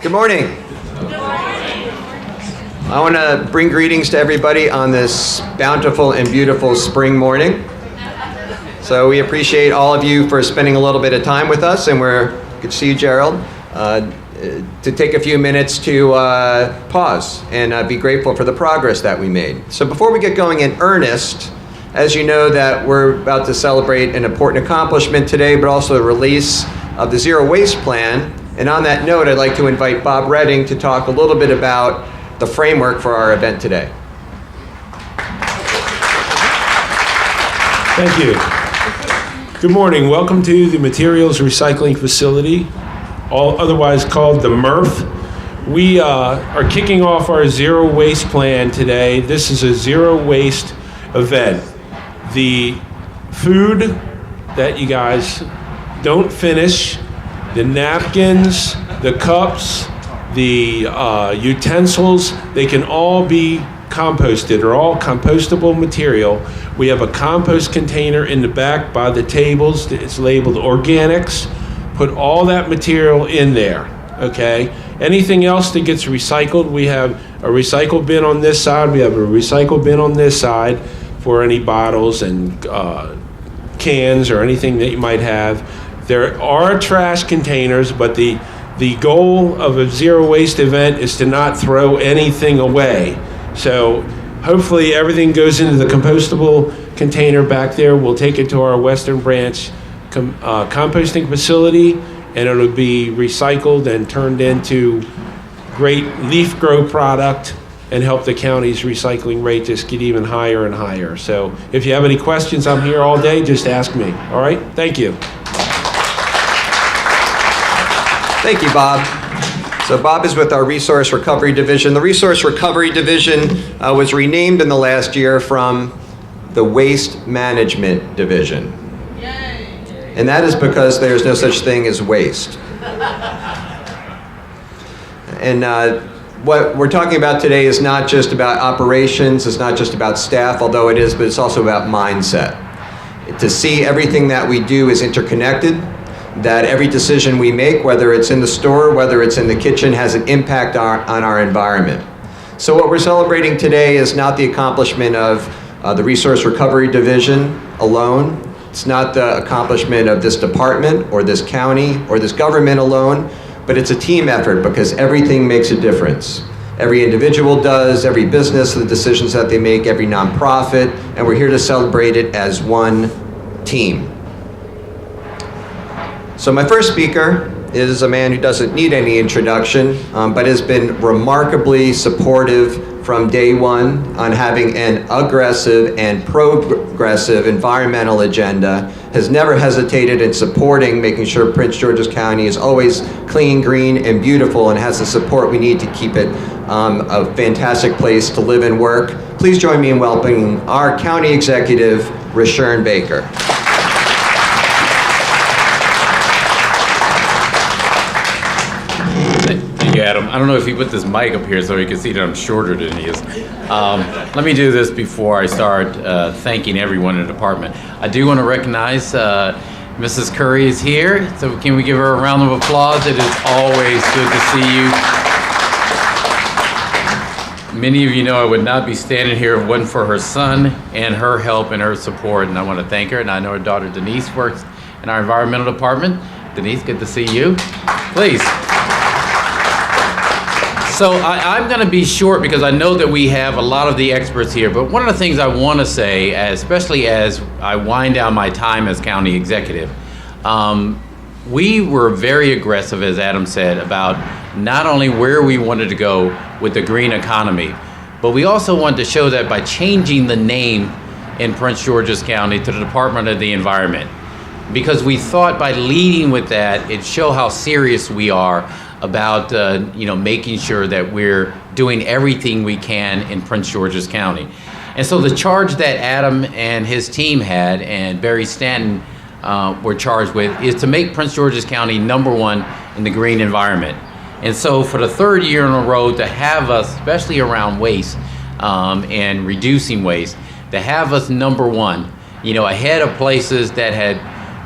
Good morning. I want to bring greetings to everybody on this bountiful and beautiful spring morning. So we appreciate all of you for spending a little bit of time with us, and we're good to see you, Gerald, to take a few minutes to pause and be grateful for the progress that we made. So before we get going in earnest, as you know that we're about to celebrate an important accomplishment today, but also the release of the Zero Waste Plan. And on that note, I'd like to invite Bob Redding to talk a little bit about the framework for our event today. Thank you. Good morning. Welcome to the Materials Recycling Facility, otherwise called the MRF. We are kicking off our Zero Waste Plan today. This is a zero waste event. The food that you guys don't finish, the napkins, the cups, the utensils, they can all be composted, or all compostable material. We have a compost container in the back by the tables. It's labeled organics. Put all that material in there, okay? Anything else that gets recycled, we have a recycle bin on this side. We have a recycle bin on this side for any bottles and cans or anything that you might have. There are trash containers, but the goal of a zero waste event is to not throw anything away. So hopefully everything goes into the compostable container back there. We'll take it to our Western Branch composting facility, and it'll be recycled and turned into great leaf grow product and help the county's recycling rate just get even higher and higher. So if you have any questions, I'm here all day. Just ask me. All right? Thank you. Thank you, Bob. So Bob is with our Resource Recovery Division. The Resource Recovery Division was renamed in the last year from the Waste Management Division. Yay. And that is because there's no such thing as waste. And what we're talking about today is not just about operations, it's not just about staff, although it is, but it's also about mindset. To see everything that we do is interconnected, that every decision we make, whether it's in the store, whether it's in the kitchen, has an impact on our environment. So what we're celebrating today is not the accomplishment of the Resource Recovery Division alone. It's not the accomplishment of this department or this county or this government alone, but it's a team effort because everything makes a difference. Every individual does, every business, the decisions that they make, every nonprofit, and we're here to celebrate it as one team. So my first speaker is a man who doesn't need any introduction, but has been remarkably supportive from day one on having an aggressive and progressive environmental agenda, has never hesitated in supporting making sure Prince George's County is always clean, green, and beautiful, and has the support we need to keep it a fantastic place to live and work. Please join me in welcoming our County Executive, Rashern Baker. Adam, I don't know if he put this mic up here so he can see that I'm shorter than he is. Let me do this before I start thanking everyone in the department. I do want to recognize Mrs. Curry is here, so can we give her a round of applause? It is always good to see you. Many of you know I would not be standing here if it wasn't for her son and her help and her support, and I want to thank her. And I know her daughter Denise works in our environmental department. Denise, good to see you. Please. So I'm going to be short because I know that we have a lot of the experts here, but one of the things I want to say, especially as I wind down my time as county executive, we were very aggressive, as Adam said, about not only where we wanted to go with the green economy, but we also wanted to show that by changing the name in Prince George's County to the Department of the Environment, because we thought by leading with that, it'd show how serious we are about making sure that we're doing everything we can in Prince George's County. And so the charge that Adam and his team had, and Barry Stanton were charged with, is to make Prince George's County #1 in the green environment. And so for the third year in a row to have us, especially around waste and reducing waste, to have us #1, ahead of places that had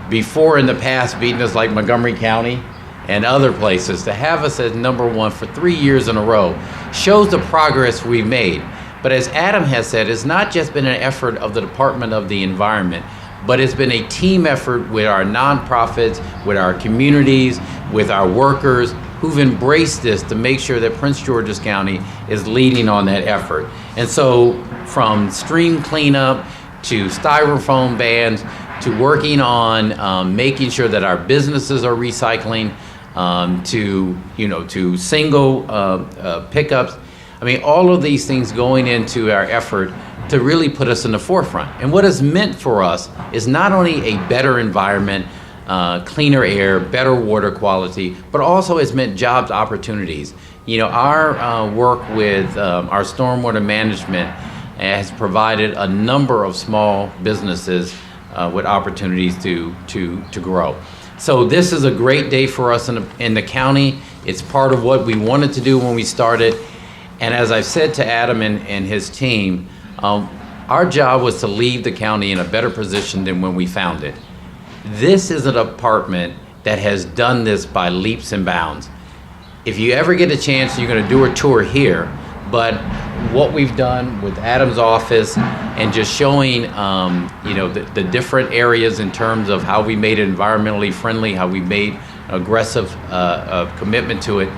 before in the past beaten us like Montgomery County and other places, to have us as #1 for 3 years in a row shows the progress we've made. But as Adam has said, it's not just been an effort of the Department of the Environment, but it's been a team effort with our nonprofits, with our communities, with our workers who've embraced this to make sure that Prince George's County is leading on that effort. And so from stream cleanup to styrofoam bans to working on making sure that our businesses are recycling, to single pickups. I mean, all of these things going into our effort to really put us in the forefront. And what it's meant for us is not only a better environment, cleaner air, better water quality, but also it's meant jobs opportunities. Our work with our stormwater management has provided a number of small businesses with opportunities to grow. So this is a great day for us in the county. It's part of what we wanted to do when we started. And as I've said to Adam and his team, our job was to leave the county in a better position than when we found it. This is a department that has done this by leaps and bounds. If you ever get a chance, you're going to do a tour here. But what we've done with Adam's office and just showing, the different areas in terms of how we made it environmentally friendly, how we made aggressive commitment to it,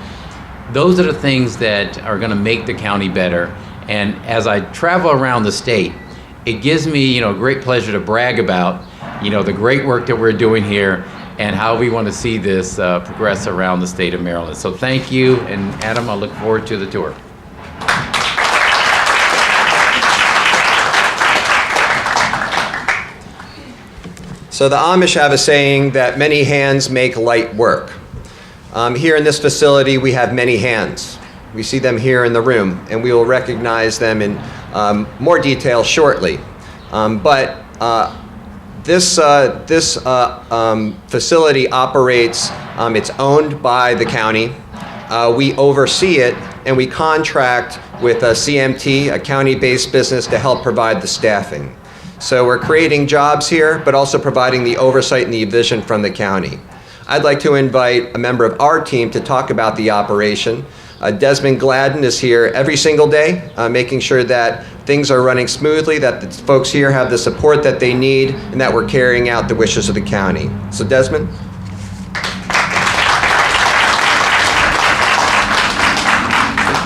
those are the things that are going to make the county better. And as I travel around the state, it gives me, great pleasure to brag about, the great work that we're doing here and how we want to see this progress around the state of Maryland. So thank you, and Adam, I look forward to the tour. So the Amish have a saying that many hands make light work. Here in this facility, we have many hands. We see them here in the room, and we will recognize them in more detail shortly. This facility operates, it's owned by the county. We oversee it, and we contract with a CMT, a county-based business, to help provide the staffing. So we're creating jobs here, but also providing the oversight and the vision from the county. I'd like to invite a member of our team to talk about the operation. Desmond Gladden is here every single day, making sure that things are running smoothly, that the folks here have the support that they need, and that we're carrying out the wishes of the county. So Desmond?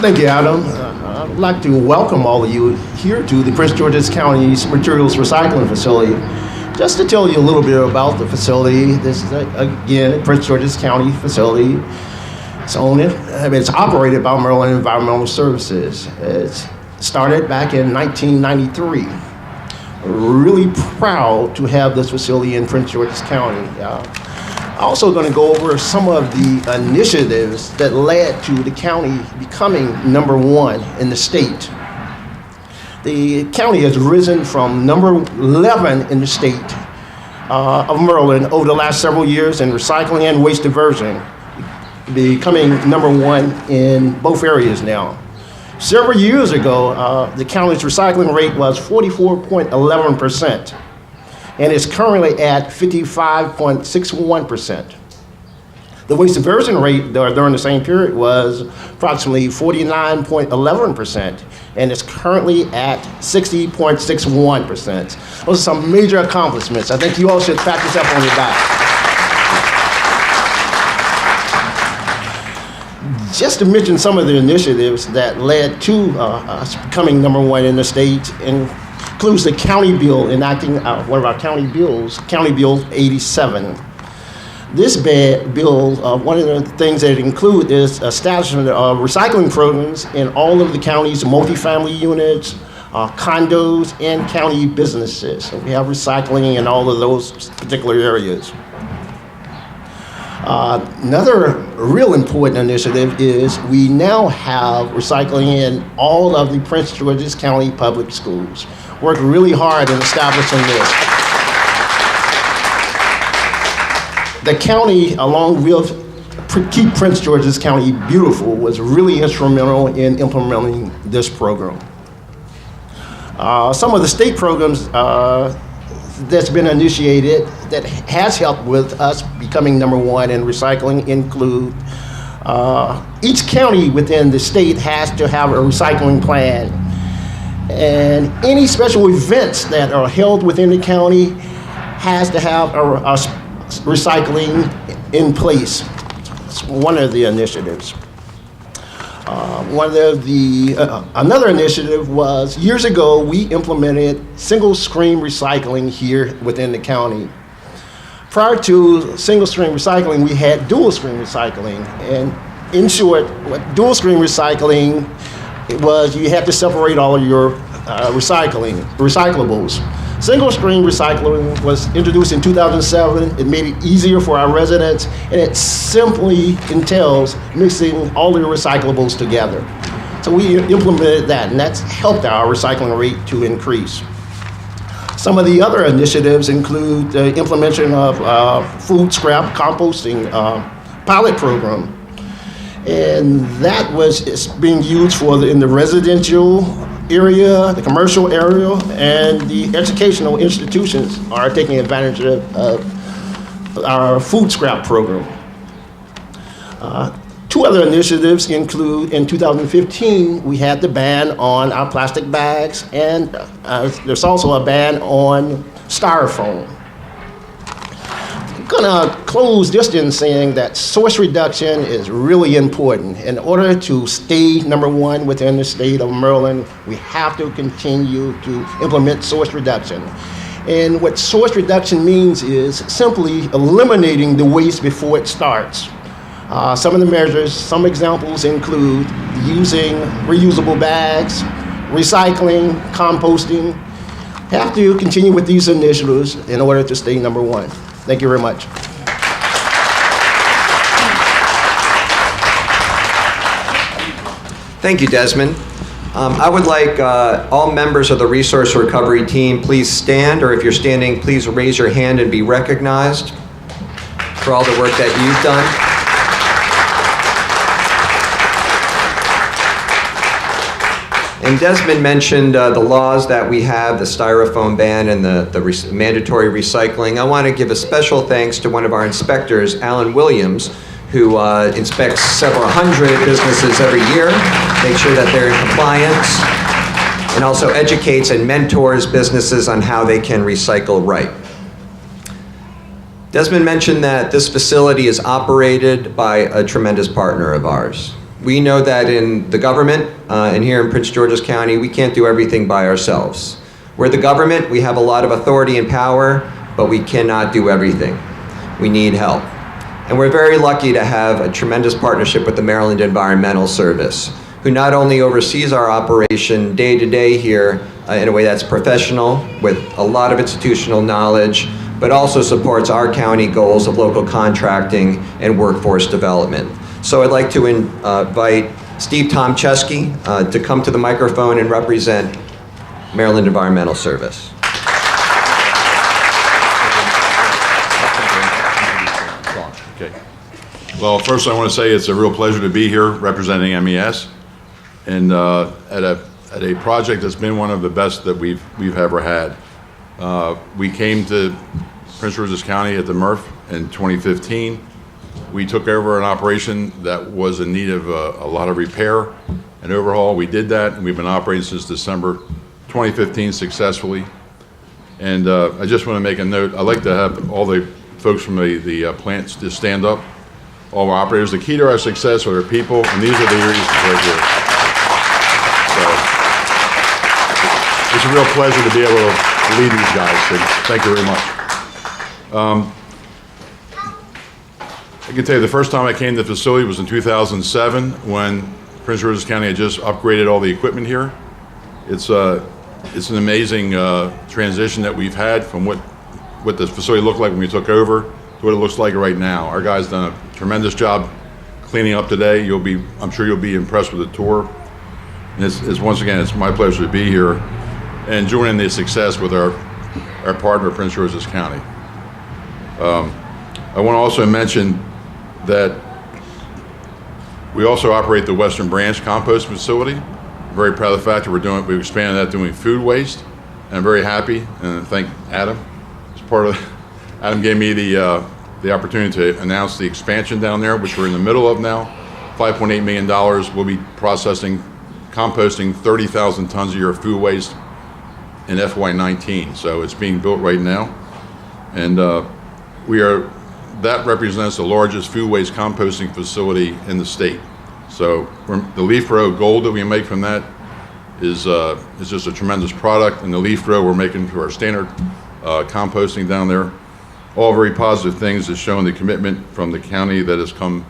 Thank you, Adam. I'd like to welcome all of you here to the Prince George's County Materials Recycling Facility. Just to tell you a little bit about the facility, this is, again, a Prince George's County facility. It's operated by Maryland Environmental Services. It's started back in 1993. Really proud to have this facility in Prince George's County. I'm also going to go over some of the initiatives that led to the county becoming #1 in the state. The county has risen from number 11 in the state of Maryland over the last several years in recycling and waste diversion, becoming #1 in both areas now. Several years ago, the county's recycling rate was 44.11%, and it's currently at 55.61%. The waste diversion rate during the same period was approximately 49.11%, and it's currently at 60.61%. Those are some major accomplishments. I think you all should pat yourself on your back. Just to mention some of the initiatives that led to us becoming #1 in the state includes the county bill enacting one of our county bills, County Bill 87. This bill, one of the things that it includes is establishment of recycling programs in all of the county's multifamily units, condos, and county businesses. So we have recycling in all of those particular areas. Another real important initiative is we now have recycling in all of the Prince George's County public schools. Worked really hard in establishing this. The county, along with Keep Prince George's County Beautiful, was really instrumental in implementing this program. Some of the state programs that's been initiated that has helped with us becoming number one in recycling include each county within the state has to have a recycling plan. And any special events that are held within the county has to have a recycling in place. It's one of the initiatives. Another initiative was years ago we implemented single stream recycling here within the county. Prior to single stream recycling, we had dual stream recycling. And in short, what dual stream recycling it was, you had to separate all of your recyclables. Single stream recycling was introduced in 2007. It made it easier for our residents, and it simply entails mixing all your recyclables together. So we implemented that, and that's helped our recycling rate to increase. Some of the other initiatives include the implementation of food scrap composting pilot program. And that is being used in the residential area, the commercial area, and the educational institutions are taking advantage of our food scrap program. Two other initiatives include, in 2015, we had the ban on our plastic bags, and there's also a ban on styrofoam. I'm gonna close just in saying that source reduction is really important. In order to stay number one within the state of Maryland, we have to continue to implement source reduction. And what source reduction means is simply eliminating the waste before it starts. Some of the measures, some examples include using reusable bags, recycling, composting. Have to continue with these initiatives in order to stay number one. Thank you very much. Thank you, Desmond. I would like all members of the Resource Recovery team, please stand, or if you're standing, please raise your hand and be recognized for all the work that you've done. And Desmond mentioned the laws that we have, the styrofoam ban and the mandatory recycling. I want to give a special thanks to one of our inspectors, Alan Williams, who inspects several hundred businesses every year, makes sure that they're in compliance, and also educates and mentors businesses on how they can recycle right. Desmond mentioned that this facility is operated by a tremendous partner of ours. We know that in the government, and here in Prince George's County, we can't do everything by ourselves. We're the government, we have a lot of authority and power, but we cannot do everything. We need help. And we're very lucky to have a tremendous partnership with the Maryland Environmental Service, who not only oversees our operation day to day here in a way that's professional, with a lot of institutional knowledge, but also supports our county goals of local contracting and workforce development. So I'd like to invite Steve Tomczewski to come to the microphone and represent Maryland Environmental Service. Okay. Well, first I want to say it's a real pleasure to be here representing MES, and at a project that's been one of the best that we've ever had. We came to Prince George's County at the MRF in 2015. We took over an operation that was in need of a lot of repair and overhaul. We did that, and we've been operating since December 2015 successfully. And I just want to make a note. I'd like to have all the folks from the plants to stand up, all our operators. The key to our success are our people, and these are the reasons right here. So it's a real pleasure to be able to lead these guys, so thank you very much. I can tell you the first time I came to the facility was in 2007 when Prince George's County had just upgraded all the equipment here. It's an amazing transition that we've had from what the facility looked like when we took over to what it looks like right now. Our guys done a tremendous job cleaning up today. I'm sure you'll be impressed with the tour. And once again, it's my pleasure to be here and join in the success with our partner, Prince George's County. I want to also mention that we also operate the Western Branch compost facility. I'm very proud of the fact that we've expanded that doing food waste, and I'm very happy, and I thank Adam Adam gave me the opportunity to announce the expansion down there, which we're in the middle of now. $5.8 million. We'll be composting 30,000 tons a year of food waste in FY19. So it's being built right now. And that represents the largest food waste composting facility in the state. So the leaf row gold that we make from that is just a tremendous product. And the leaf row we're making to our standard composting down there. All very positive things that's showing the commitment from the county that has come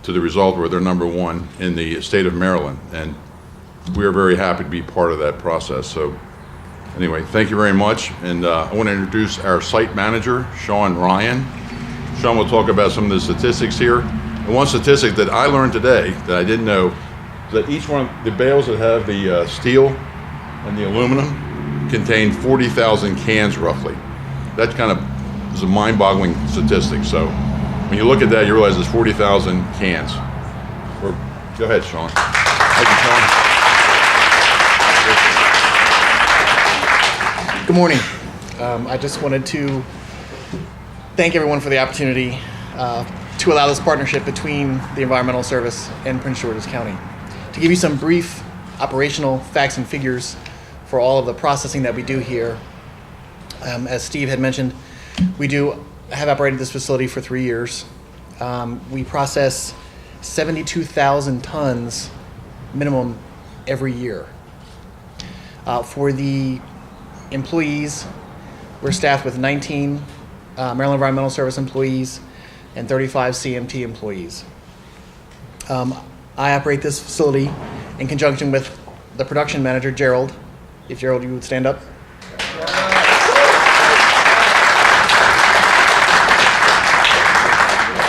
to the result where they're number one in the state of Maryland. And we are very happy to be part of that process. So anyway, thank you very much. And I want to introduce our site manager, Sean Ryan. Sean will talk about some of the statistics here. And one statistic that I learned today that I didn't know is that each one of the bales that have the steel and the aluminum contain 40,000 cans roughly. That kind of is a mind-boggling statistic. So when you look at that, you realize there's 40,000 cans. Go ahead, Sean. Thank you, Sean. Good morning. I just wanted to thank everyone for the opportunity to allow this partnership between the Environmental Service and Prince George's County. To give you some brief operational facts and figures for all of the processing that we do here, as Steve had mentioned, we have operated this facility for 3 years. We process 72,000 tons minimum every year. For the employees, we're staffed with 19 Maryland Environmental Service employees and 35 CMT employees. I operate this facility in conjunction with the production manager, Gerald. If Gerald, you would stand up.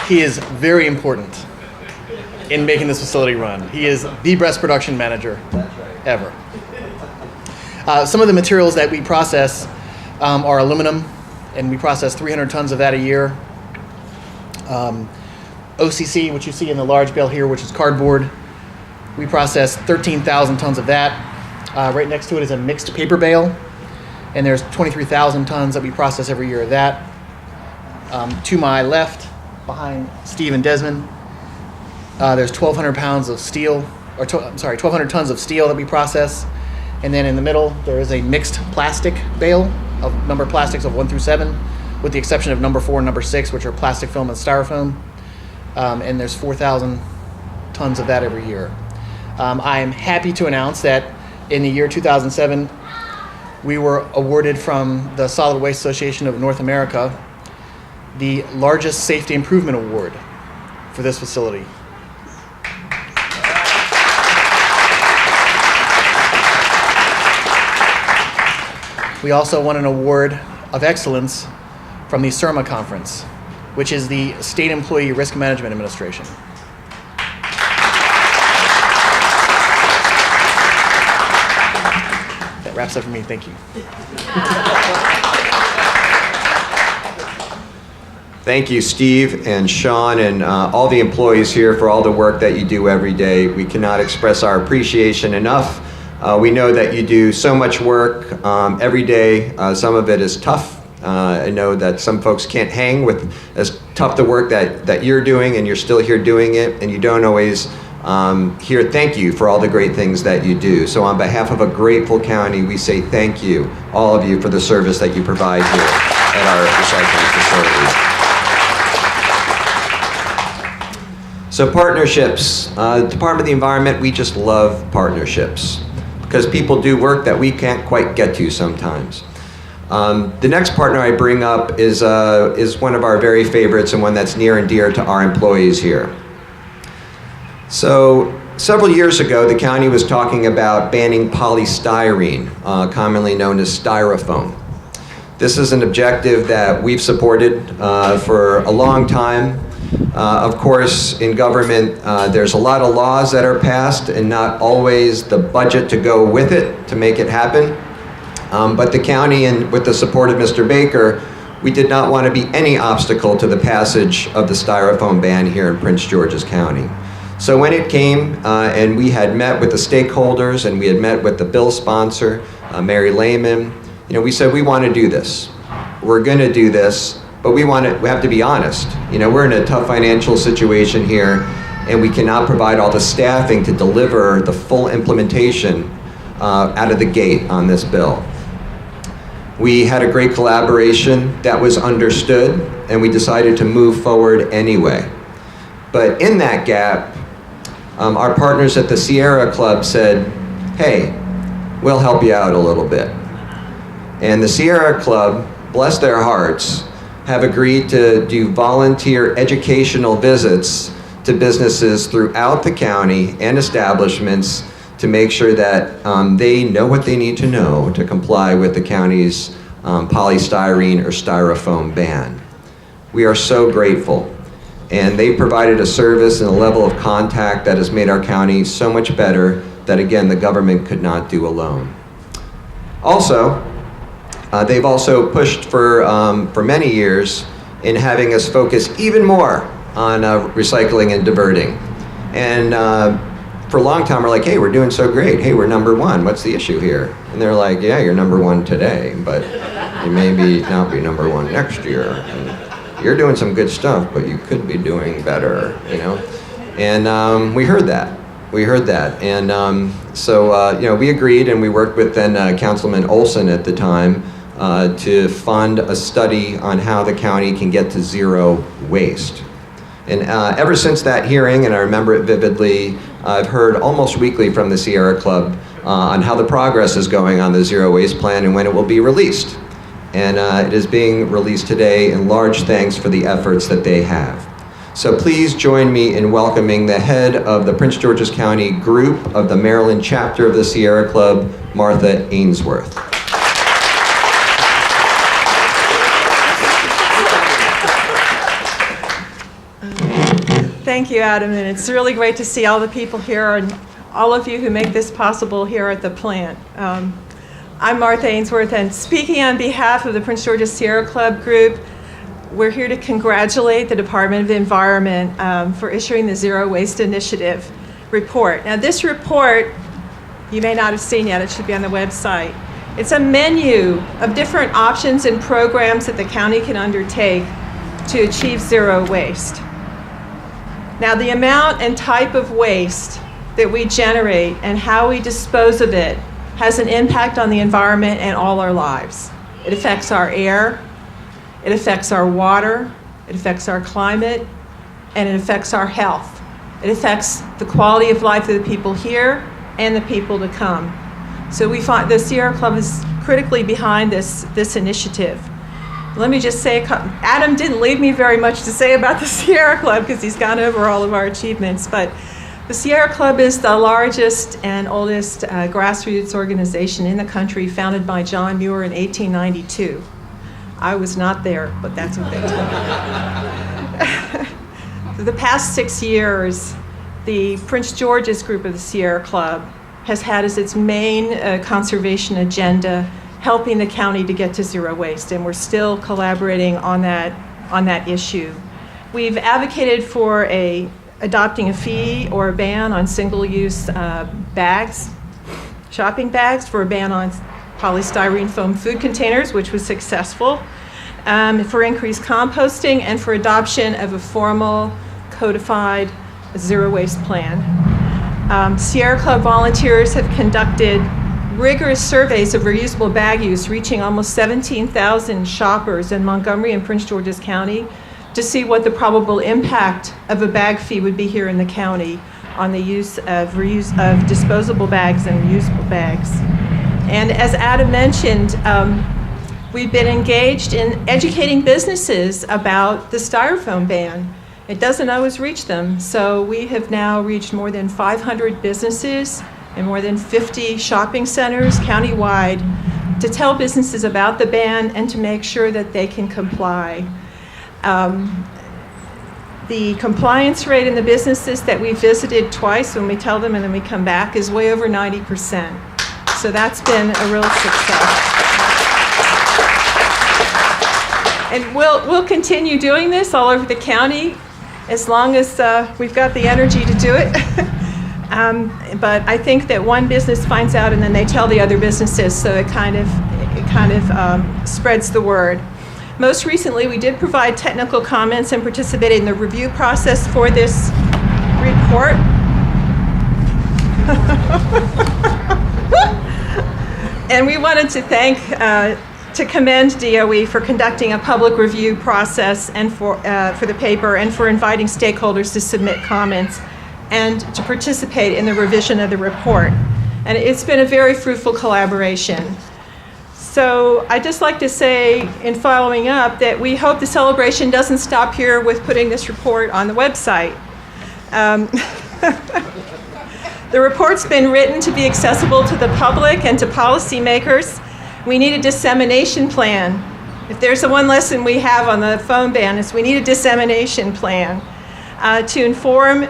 He is very important in making this facility run. He is the best production manager ever. Some of the materials that we process are aluminum, and we process 300 tons of that a year. OCC, which you see in the large bale here, which is cardboard, we process 13,000 tons of that. Right next to it is a mixed paper bale, and there's 23,000 tons that we process every year of that. To my left, behind Steve and Desmond, there's 1,200 pounds of steel, 1,200 tons of steel that we process. And then in the middle, there is a mixed plastic bale of number of plastics of 1 through 7, with the exception of number 4 and number 6, which are plastic film and styrofoam. And there's 4,000 tons of that every year. I am happy to announce that in the year 2007, we were awarded from the Solid Waste Association of North America the largest safety improvement award for this facility. We also won an award of excellence from the CIRMA conference, which is the State Employee Risk Management Administration. That wraps up for me. Thank you. Thank you, Steve and Sean and all the employees here for all the work that you do every day. We cannot express our appreciation enough. We know that you do so much work every day. Some of it is tough. I know that some folks can't hang with as tough the work that you're doing, and you're still here doing it, and you don't always hear thank you for all the great things that you do. So on behalf of a grateful county, we say thank you, all of you, for the service that you provide here at our recycling facility. So partnerships, Department of the Environment, we just love partnerships because people do work that we can't quite get to sometimes. The next partner I bring up is one of our very favorites and one that's near and dear to our employees here. So several years ago, the county was talking about banning polystyrene, commonly known as styrofoam. This is an objective that we've supported for a long time. Of course, in government, there's a lot of laws that are passed and not always the budget to go with it to make it happen. But the county, and with the support of Mr. Baker, we did not want to be any obstacle to the passage of the styrofoam ban here in Prince George's County. So when it came, and we had met with the stakeholders and we had met with the bill sponsor, Mary Lehman, we said we want to do this. we're going to do this, but we have to be honest. You know, we're in a tough financial situation here, and we cannot provide all the staffing to deliver the full implementation out of the gate on this bill. We had a great collaboration that was understood, and we decided to move forward anyway. But in that gap, our partners at the Sierra Club said, hey, we'll help you out a little bit. And the Sierra Club, bless their hearts, have agreed to do volunteer educational visits to businesses throughout the county and establishments to make sure that they know what they need to know to comply with the county's polystyrene or styrofoam ban. We are so grateful. And they provided a service and a level of contact that has made our county so much better that, again, the government could not do alone. Also, they've also pushed for many years in having us focus even more on recycling and diverting. And for a long time, we're like, hey, we're doing so great. Hey, we're number one. What's the issue here? And they're like, yeah, you're number one today, but you may not be number one next year. And you're doing some good stuff, but you could be doing better, you know? And we heard that. And so, you know, we agreed, and we worked with then Councilman Olson at the time to fund a study on how the county can get to zero waste. And ever since that hearing, and I remember it vividly, I've heard almost weekly from the Sierra Club on how the progress is going on the zero waste plan and when it will be released. And it is being released today, in large thanks for the efforts that they have. So please join me in welcoming the head of the Prince George's County group of the Maryland chapter of the Sierra Club, Martha Ainsworth. Thank you, Adam, and it's really great to see all the people here and all of you who make this possible here at the plant. I'm Martha Ainsworth, and speaking on behalf of the Prince George's Sierra Club group, we're here to congratulate the Department of the Environment for issuing the Zero Waste Initiative report. Now, this report, you may not have seen yet, it should be on the website. It's a menu of different options and programs that the county can undertake to achieve zero waste. Now, the amount and type of waste that we generate and how we dispose of it has an impact on the environment and all our lives. It affects our air, it affects our water, it affects our climate, and it affects our health. It affects the quality of life of the people here and the people to come. So we find the Sierra Club is critically behind this initiative. Let me just say, Adam didn't leave me very much to say about the Sierra Club because he's gone over all of our achievements, but the Sierra Club is the largest and oldest grassroots organization in the country, founded by John Muir in 1892. I was not there, but that's what they told me. For the past 6 years, the Prince George's group of the Sierra Club has had as its main conservation agenda helping the county to get to zero waste, and we're still collaborating on that issue. We've advocated for adopting a fee or a ban on single-use bags, shopping bags, for a ban on polystyrene foam food containers, which was successful, for increased composting, and for adoption of a formal codified zero waste plan. Sierra Club volunteers have conducted rigorous surveys of reusable bag use, reaching almost 17,000 shoppers in Montgomery and Prince George's County to see what the probable impact of a bag fee would be here in the county on the use of disposable bags and reusable bags. And as Adam mentioned, we've been engaged in educating businesses about the styrofoam ban. It doesn't always reach them, so we have now reached more than 500 businesses and more than 50 shopping centers countywide to tell businesses about the ban and to make sure that they can comply. The compliance rate in the businesses that we visited twice, when we tell them and then we come back, is way over 90%. So that's been a real success. And we'll continue doing this all over the county as long as we've got the energy to do it. But I think that one business finds out and then they tell the other businesses, so it kind of spreads the word. Most recently, we did provide technical comments and participated in the review process for this report. And we wanted to commend DOE for conducting a public review process and for the paper, and for inviting stakeholders to submit comments and to participate in the revision of the report. And it's been a very fruitful collaboration. So I'd just like to say, in following up, that we hope the celebration doesn't stop here with putting this report on the website. The report's been written to be accessible to the public and to policymakers. We need a dissemination plan. If there's the one lesson we have on the phone ban, is we need a dissemination plan to inform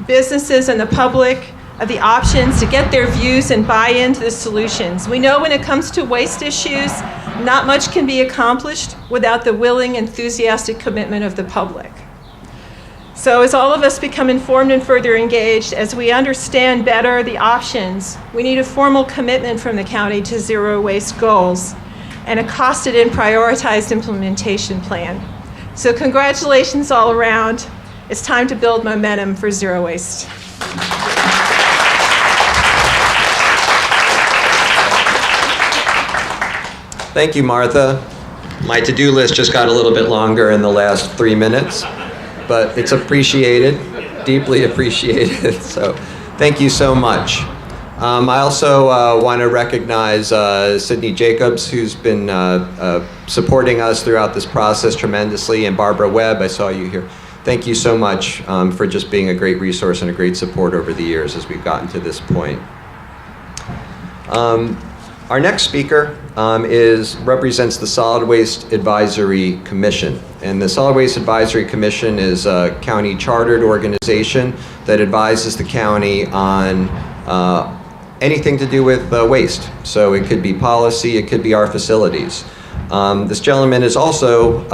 businesses and the public of the options, to get their views and buy into the solutions. We know when it comes to waste issues, not much can be accomplished without the willing, enthusiastic commitment of the public. So as all of us become informed and further engaged, as we understand better the options, we need a formal commitment from the county to zero waste goals and a costed and prioritized implementation plan. So congratulations all around. It's time to build momentum for zero waste. Thank you, Martha. My to-do list just got a little bit longer in the last 3 minutes, but it's appreciated, deeply appreciated. So thank you so much. I also want to recognize Sydney Jacobs, who's been supporting us throughout this process tremendously, and Barbara Webb, I saw you here. Thank you so much for just being a great resource and a great support over the years as we've gotten to this point. Our next speaker represents the Solid Waste Advisory Commission. And the Solid Waste Advisory Commission is a county chartered organization that advises the county on anything to do with waste. So it could be policy, it could be our facilities. This gentleman is also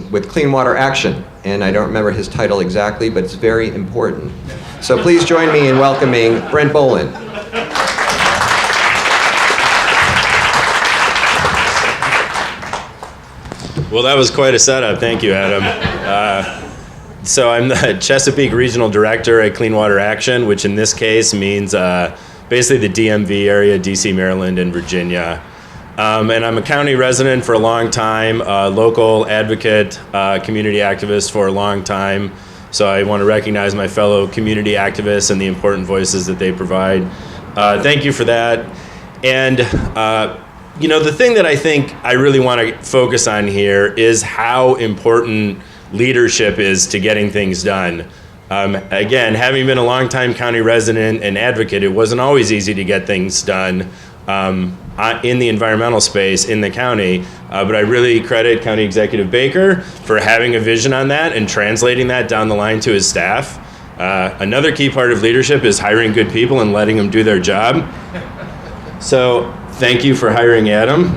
with Clean Water Action, and I don't remember his title exactly, but it's very important. So please join me in welcoming Brent Boland. Well, that was quite a setup. Thank you, Adam. So I'm the Chesapeake Regional Director at Clean Water Action, which in this case means basically the DMV area, DC, Maryland, and Virginia. And I'm a county resident for a long time, local advocate, community activist for a long time. So I want to recognize my fellow community activists and the important voices that they provide. Thank you for that. And you know, the thing that I think I really want to focus on here is how important leadership is to getting things done. Again, having been a longtime county resident and advocate, it wasn't always easy to get things done in the environmental space in the county, but I really credit County Executive Baker for having a vision on that and translating that down the line to his staff. Another key part of leadership is hiring good people and letting them do their job. So thank you for hiring Adam.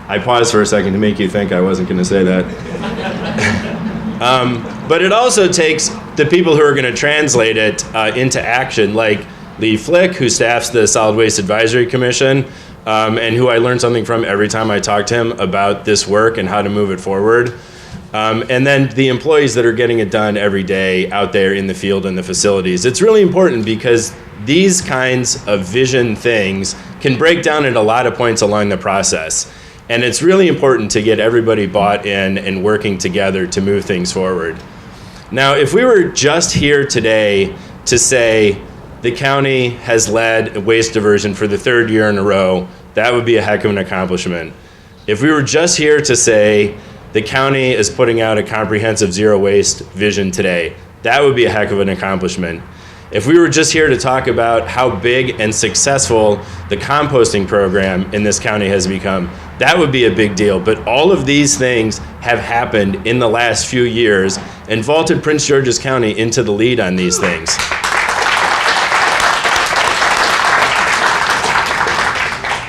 I paused for a second to make you think I wasn't going to say that. But it also takes the people who are going to translate it into action, like Lee Flick, who staffs the Solid Waste Advisory Commission, and who I learn something from every time I talk to him about this work and how to move it forward. And then the employees that are getting it done every day out there in the field and the facilities. It's really important because these kinds of vision things can break down at a lot of points along the process. And it's really important to get everybody bought in and working together to move things forward. Now, if we were just here today to say the county has led waste diversion for the third year in a row, that would be a heck of an accomplishment. If we were just here to say the county is putting out a comprehensive zero waste vision today, that would be a heck of an accomplishment. If we were just here to talk about how big and successful the composting program in this county has become, that would be a big deal. But all of these things have happened in the last few years and vaulted Prince George's County into the lead on these things.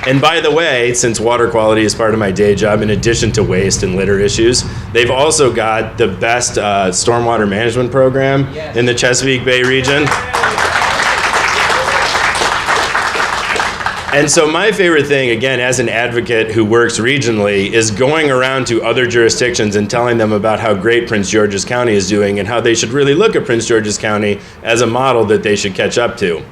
And by the way, since water quality is part of my day job, in addition to waste and litter issues, they've also got the best stormwater management program in the Chesapeake Bay region. And so my favorite thing, again, as an advocate who works regionally, is going around to other jurisdictions and telling them about how great Prince George's County is doing and how they should really look at Prince George's County as a model that they should catch up to.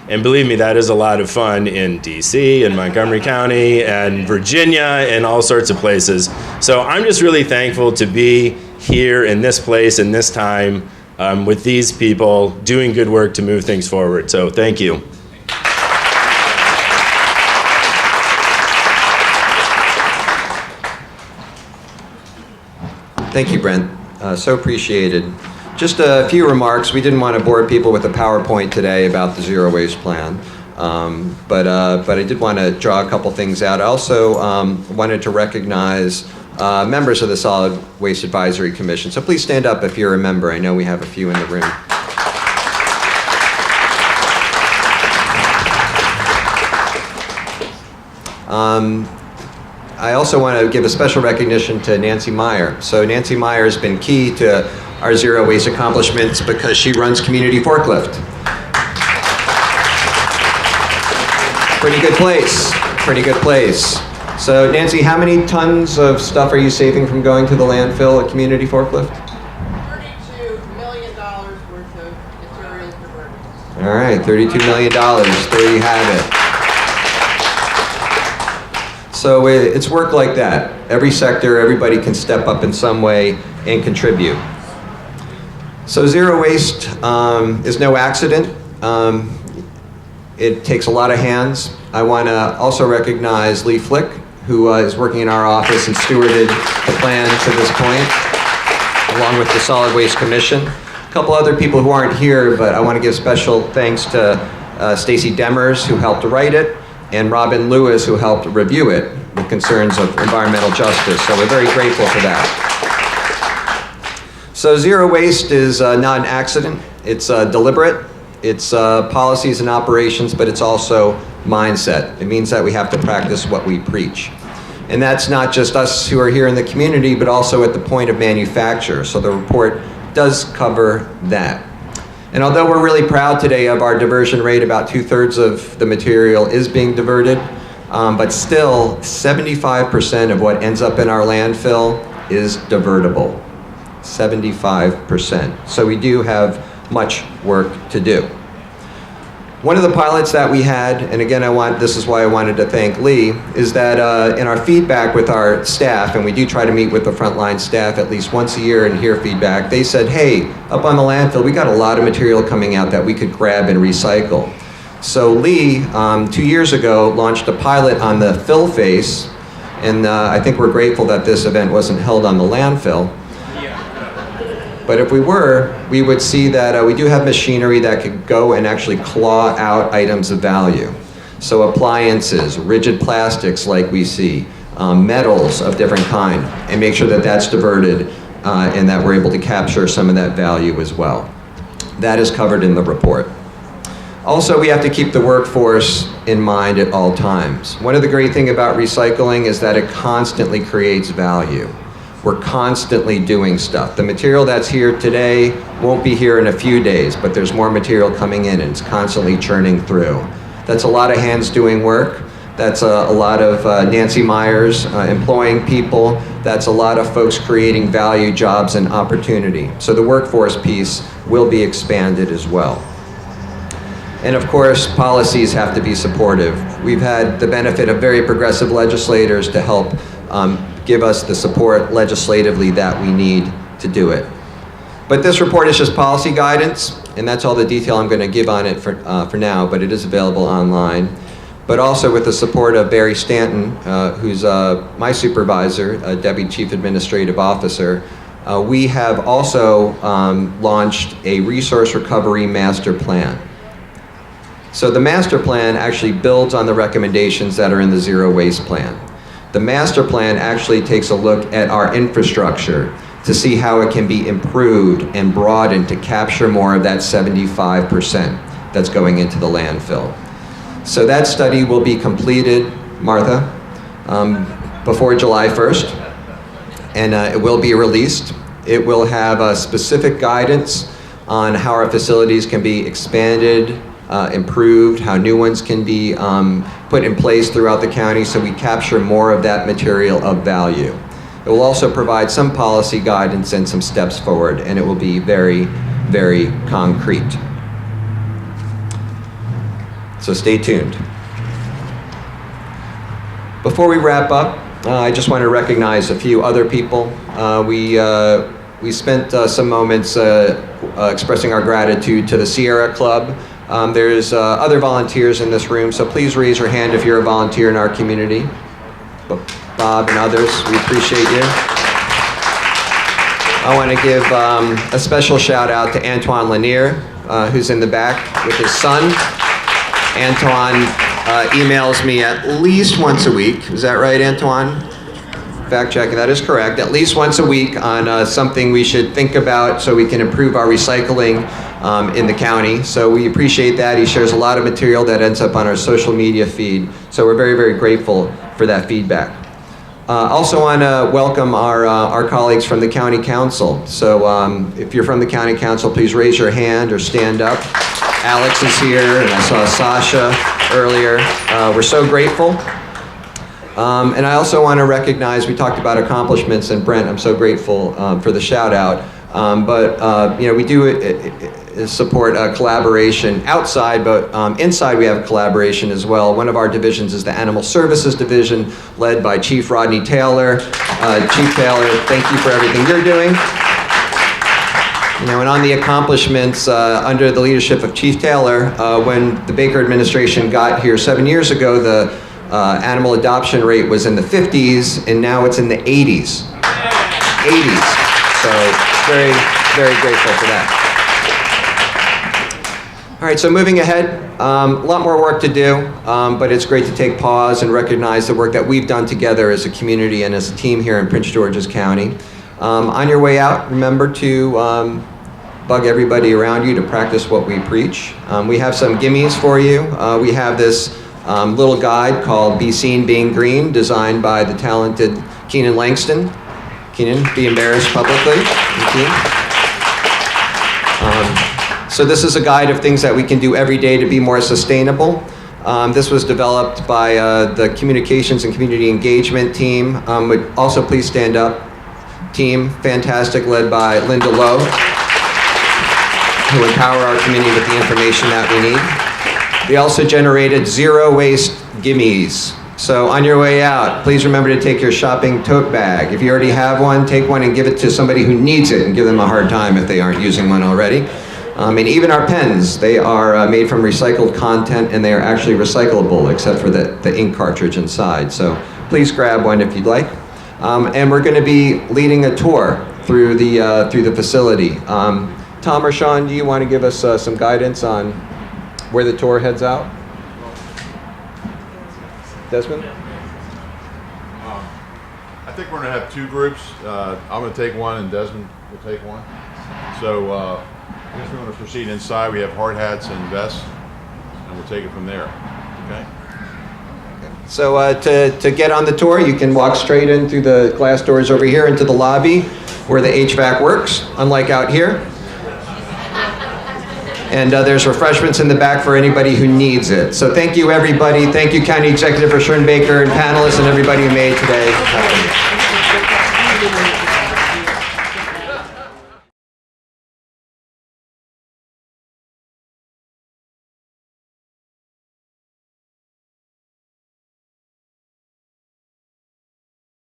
And believe me, that is a lot of fun in DC and Montgomery County and Virginia and all sorts of places. So I'm just really thankful to be here in this place in this time with these people doing good work to move things forward. So thank you. Thank you, Brent. So appreciated. Just a few remarks. We didn't want to bore people with a PowerPoint today about the zero waste plan, but I did want to draw a couple things out. I also wanted to recognize members of the Solid Waste Advisory Commission. So please stand up if you're a member. I know we have a few in the room. I also want to give a special recognition to Nancy Meyer. So Nancy Meyer has been key to our zero waste accomplishments because she runs Community Forklift. Pretty good place, pretty good place. So Nancy, how many tons of stuff are you saving from going to the landfill at Community Forklift? $32 million worth of materials diverted. All right, $32 million, there you have it. So it's work like that. Every sector, everybody can step up in some way and contribute. So zero waste is no accident. It takes a lot of hands. I want to also recognize Lee Flick, who is working in our office and stewarded the plan to this point, along with the Solid Waste Commission. A couple other people who aren't here, but I want to give special thanks to Stacy Demers, who helped write it, and Robin Lewis, who helped review it with concerns of environmental justice. So we're very grateful for that. So zero waste is not an accident. It's deliberate. It's policies and operations, but it's also mindset. It means that we have to practice what we preach. And that's not just us who are here in the community, but also at the point of manufacture. So the report does cover that. And although we're really proud today of our diversion rate, about 2/3 of the material is being diverted, but still 75% of what ends up in our landfill is divertible. 75%. So we do have much work to do. One of the pilots that we had, and again, this is why I wanted to thank Lee, is that in our feedback with our staff, and we do try to meet with the frontline staff at least once a year and hear feedback, they said, hey, up on the landfill, we got a lot of material coming out that we could grab and recycle. So Lee, 2 years ago, launched a pilot on the fill face, and I think we're grateful that this event wasn't held on the landfill. But if we were, we would see that we do have machinery that could go and actually claw out items of value. So appliances, rigid plastics like we see, metals of different kind, and make sure that that's diverted and that we're able to capture some of that value as well. That is covered in the report. Also, we have to keep the workforce in mind at all times. One of the great things about recycling is that it constantly creates value. We're constantly doing stuff. The material that's here today won't be here in a few days, but there's more material coming in and it's constantly churning through. That's a lot of hands doing work. That's a lot of Nancy Myers employing people. That's a lot of folks creating value, jobs, and opportunity. So the workforce piece will be expanded as well. And of course, policies have to be supportive. We've had the benefit of very progressive legislators to help give us the support legislatively that we need to do it. But this report is just policy guidance, and that's all the detail I'm going to give on it for now, but it is available online. But also with the support of Barry Stanton, who's my supervisor, Deputy Chief Administrative Officer, we have also launched a resource recovery master plan. So the master plan actually builds on the recommendations that are in the zero waste plan. The master plan actually takes a look at our infrastructure to see how it can be improved and broadened to capture more of that 75% that's going into the landfill. So that study will be completed, Martha, before July 1st, and it will be released. It will have specific guidance on how our facilities can be expanded, improved, how new ones can be put put in place throughout the county so we capture more of that material of value. It will also provide some policy guidance and some steps forward, and it will be very, very concrete. So stay tuned. Before we wrap up, I just want to recognize a few other people. We spent some moments expressing our gratitude to the Sierra Club. There's other volunteers in this room, so please raise your hand if you're a volunteer in our community. Bob and others, we appreciate you. I want to give a special shout out to Antoine Lanier, who's in the back with his son. Antoine emails me at least once a week. Is that right, Antoine? Fact checking, that is correct. At least once a week on something we should think about so we can improve our recycling in the county. So we appreciate that. He shares a lot of material that ends up on our social media feed. So we're very, very grateful for that feedback. Also want to welcome our colleagues from the County Council. So if you're from the County Council, please raise your hand or stand up. Alex is here, and I saw Sasha earlier. We're so grateful. And I also want to recognize, we talked about accomplishments, and Brent, I'm so grateful for the shout out. But we do support collaboration outside, but inside we have collaboration as well. One of our divisions is the Animal Services Division, led by Chief Rodney Taylor. Chief Taylor, thank you for everything you're doing. And on the accomplishments, under the leadership of Chief Taylor, when the Baker administration got here 7 years ago, the animal adoption rate was in the 50s, and now it's in the 80s. 80s. So very, very grateful for that. All right, so moving ahead, a lot more work to do, but it's great to take pause and recognize the work that we've done together as a community and as a team here in Prince George's County. On your way out, remember to bug everybody around you to practice what we preach. We have some gimmies for you. We have this little guide called Be Seen Being Green, designed by the talented Keenan Langston. Keenan, be embarrassed publicly. Thank you. So this is a guide of things that we can do every day to be more sustainable. This was developed by the Communications and Community Engagement team. Would also please stand up. Team, fantastic, led by Linda Lowe, who empower our community with the information that we need. We also generated zero waste gimmies. So on your way out, please remember to take your shopping tote bag. If you already have one, take one and give it to somebody who needs it, and give them a hard time if they aren't using one already. And even our pens, they are made from recycled content, and they are actually recyclable except for the ink cartridge inside. So please grab one if you'd like. And we're going to be leading a tour through the facility. Tom or Sean, do you want to give us some guidance on where the tour heads out? Desmond? I think we're going to have two groups. I'm going to take one, and Desmond will take one. So I guess we're going to proceed inside. We have hard hats and vests, and we'll take it from there. Okay? So to get on the tour, you can walk straight in through the glass doors over here into the lobby where the HVAC works, unlike out here. And there's refreshments in the back for anybody who needs it. So thank you, everybody. Thank you, County Executive for Baker and panelists and everybody who made today happen.